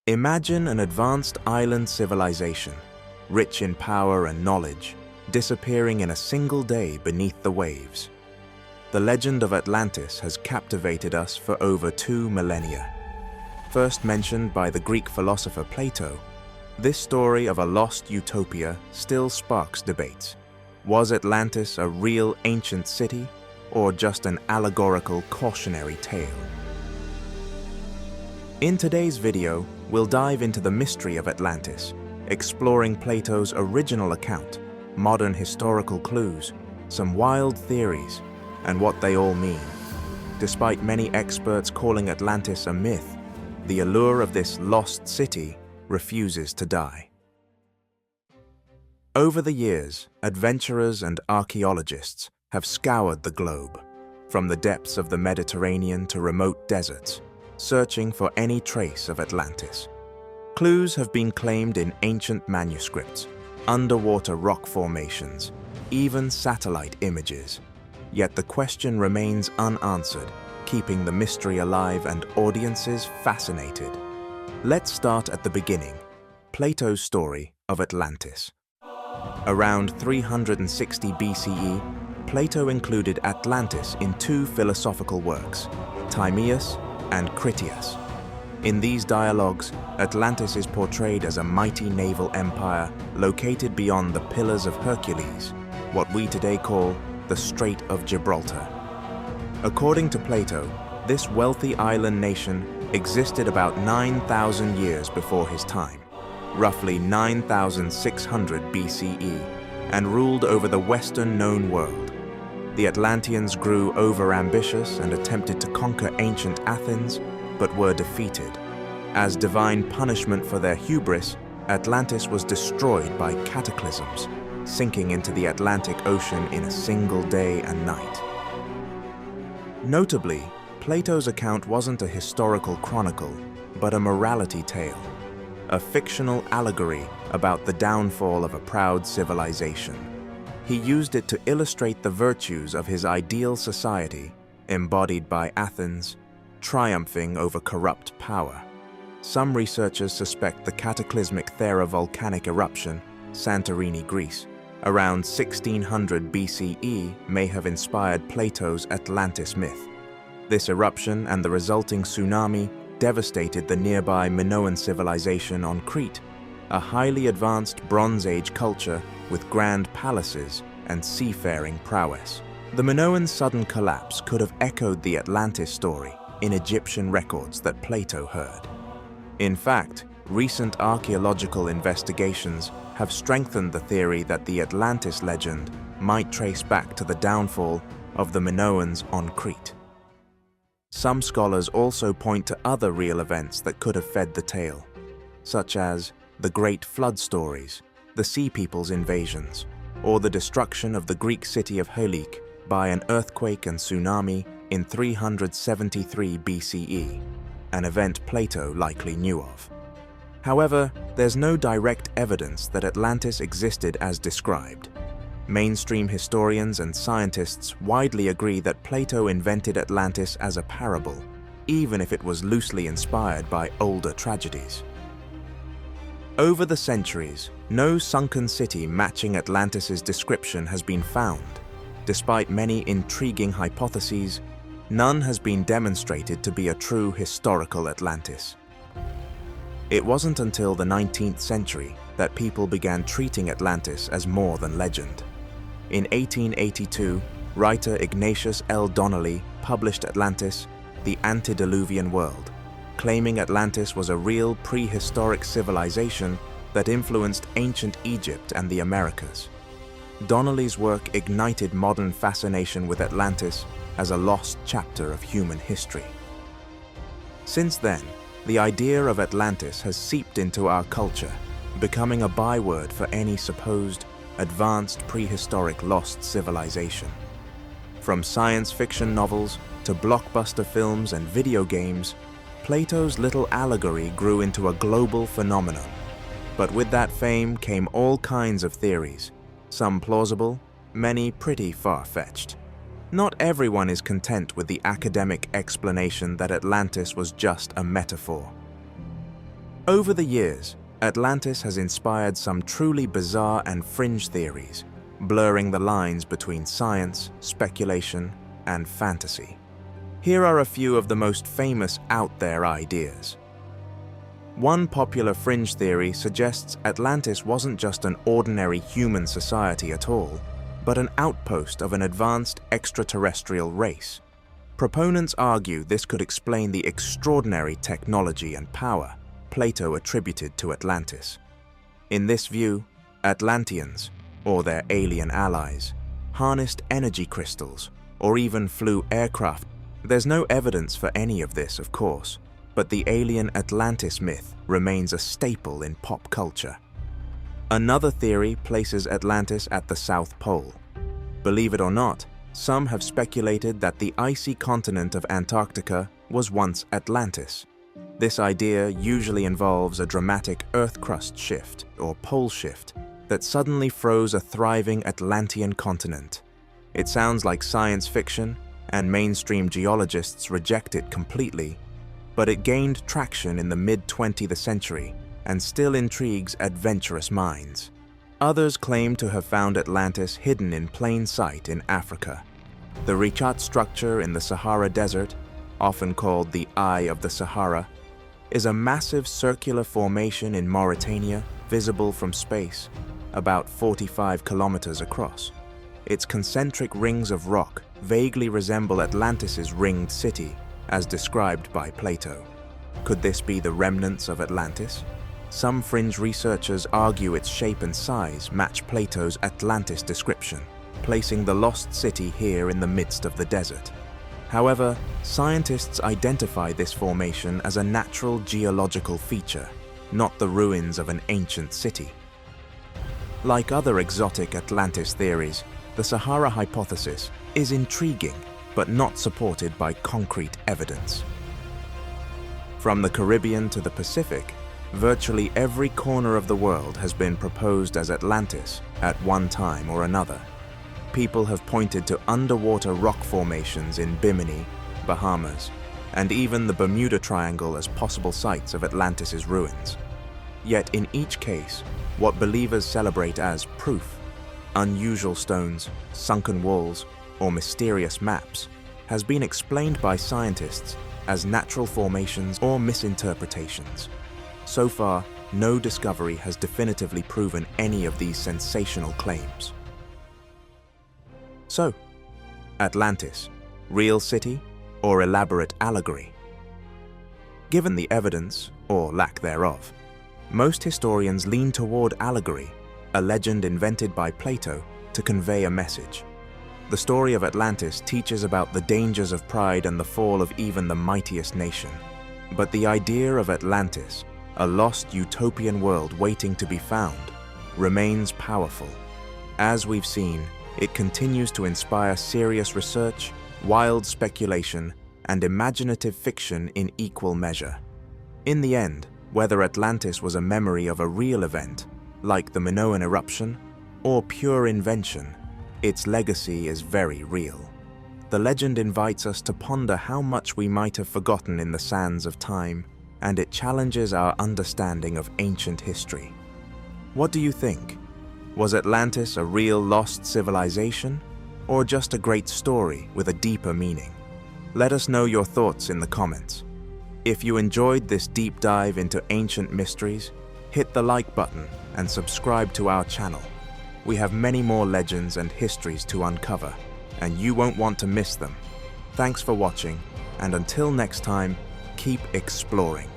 Imagine an advanced island civilization, rich in power and knowledge, disappearing in a single day beneath the waves. The legend of Atlantis has captivated us for over 2 millennia. First mentioned by the Greek philosopher Plato, this story of a lost utopia still sparks debates. Was Atlantis a real ancient city, or just an allegorical cautionary tale? In today's video, we'll dive into the mystery of Atlantis, exploring Plato's original account, modern historical clues, some wild theories, and what they all mean. Despite many experts calling Atlantis a myth, the allure of this lost city refuses to die. Over the years, adventurers and archaeologists have scoured the globe, from the depths of the Mediterranean to remote deserts, searching for any trace of Atlantis. Clues have been claimed in ancient manuscripts, underwater rock formations, even satellite images. Yet the question remains unanswered, keeping the mystery alive and audiences fascinated. Let's start at the beginning, Plato's story of Atlantis. Around 360 BCE, Plato included Atlantis in 2 philosophical works, Timaeus and Critias. In these dialogues, Atlantis is portrayed as a mighty naval empire located beyond the Pillars of Hercules, what we today call the Strait of Gibraltar. According to Plato, this wealthy island nation existed about 9,000 years before his time, roughly 9,600 BCE, and ruled over the western known world. The Atlanteans grew over-ambitious and attempted to conquer ancient Athens, but were defeated. As divine punishment for their hubris, Atlantis was destroyed by cataclysms, sinking into the Atlantic Ocean in a single day and night. Notably, Plato's account wasn't a historical chronicle, but a morality tale, a fictional allegory about the downfall of a proud civilization. He used it to illustrate the virtues of his ideal society, embodied by Athens, triumphing over corrupt power. Some researchers suspect the cataclysmic volcanic eruption, Santorini, Greece, around 1600 BCE may have inspired Plato's Atlantis myth. This eruption and the resulting tsunami devastated the nearby Minoan civilization on Crete, a highly advanced Bronze Age culture with grand palaces and seafaring prowess. The Minoan sudden collapse could have echoed the Atlantis story in Egyptian records that Plato heard. In fact, recent archaeological investigations have strengthened the theory that the Atlantis legend might trace back to the downfall of the Minoans on Crete. Some scholars also point to other real events that could have fed the tale, such as the Great Flood stories, the Sea People's invasions, or the destruction of the Greek city of Helice by an earthquake and tsunami in 373 BCE, an event Plato likely knew of. However, there's no direct evidence that Atlantis existed as described. Mainstream historians and scientists widely agree that Plato invented Atlantis as a parable, even if it was loosely inspired by older tragedies. Over the centuries, no sunken city matching Atlantis's description has been found. Despite many intriguing hypotheses, none has been demonstrated to be a true historical Atlantis. It wasn't until the 19th century that people began treating Atlantis as more than legend. In 1882, writer Ignatius L. Donnelly published Atlantis, The Antediluvian World, claiming Atlantis was a real prehistoric civilization that influenced ancient Egypt and the Americas. Donnelly's work ignited modern fascination with Atlantis as a lost chapter of human history. Since then, the idea of Atlantis has seeped into our culture, becoming a byword for any supposed advanced prehistoric lost civilization. From science fiction novels to blockbuster films and video games, Plato's little allegory grew into a global phenomenon. But with that fame came all kinds of theories, some plausible, many pretty far-fetched. Not everyone is content with the academic explanation that Atlantis was just a metaphor. Over the years, Atlantis has inspired some truly bizarre and fringe theories, blurring the lines between science, speculation, and fantasy. Here are a few of the most famous out-there ideas. One popular fringe theory suggests Atlantis wasn't just an ordinary human society at all, but an outpost of an advanced extraterrestrial race. Proponents argue this could explain the extraordinary technology and power Plato attributed to Atlantis. In this view, Atlanteans, or their alien allies, harnessed energy crystals or even flew aircraft. There's no evidence for any of this, of course, but the alien Atlantis myth remains a staple in pop culture. Another theory places Atlantis at the South Pole. Believe it or not, some have speculated that the icy continent of Antarctica was once Atlantis. This idea usually involves a dramatic Earth crust shift, or pole shift, that suddenly froze a thriving Atlantean continent. It sounds like science fiction, and mainstream geologists reject it completely, but it gained traction in the mid-20th century and still intrigues adventurous minds. Others claim to have found Atlantis hidden in plain sight in Africa. The Richat structure in the Sahara Desert, often called the Eye of the Sahara, is a massive circular formation in Mauritania, visible from space, about 45 kilometers across. Its concentric rings of rock vaguely resemble Atlantis's ringed city, as described by Plato. Could this be the remnants of Atlantis? Some fringe researchers argue its shape and size match Plato's Atlantis description, placing the lost city here in the midst of the desert. However, scientists identify this formation as a natural geological feature, not the ruins of an ancient city. Like other exotic Atlantis theories, the Sahara hypothesis is intriguing, but not supported by concrete evidence. From the Caribbean to the Pacific, virtually every corner of the world has been proposed as Atlantis at one time or another. People have pointed to underwater rock formations in Bimini, Bahamas, and even the Bermuda Triangle as possible sites of Atlantis's ruins. Yet in each case, what believers celebrate as proof, unusual stones, sunken walls, or mysterious maps, has been explained by scientists as natural formations or misinterpretations. So far, no discovery has definitively proven any of these sensational claims. So, Atlantis, real city or elaborate allegory? Given the evidence, or lack thereof, most historians lean toward allegory, a legend invented by Plato to convey a message. The story of Atlantis teaches about the dangers of pride and the fall of even the mightiest nation. But the idea of Atlantis, a lost utopian world waiting to be found, remains powerful. As we've seen, it continues to inspire serious research, wild speculation, and imaginative fiction in equal measure. In the end, whether Atlantis was a memory of a real event, like the Minoan eruption, or pure invention, its legacy is very real. The legend invites us to ponder how much we might have forgotten in the sands of time, and it challenges our understanding of ancient history. What do you think? Was Atlantis a real lost civilization, or just a great story with a deeper meaning? Let us know your thoughts in the comments. If you enjoyed this deep dive into ancient mysteries, hit the like button and subscribe to our channel. We have many more legends and histories to uncover, and you won't want to miss them. Thanks for watching, and until next time, keep exploring.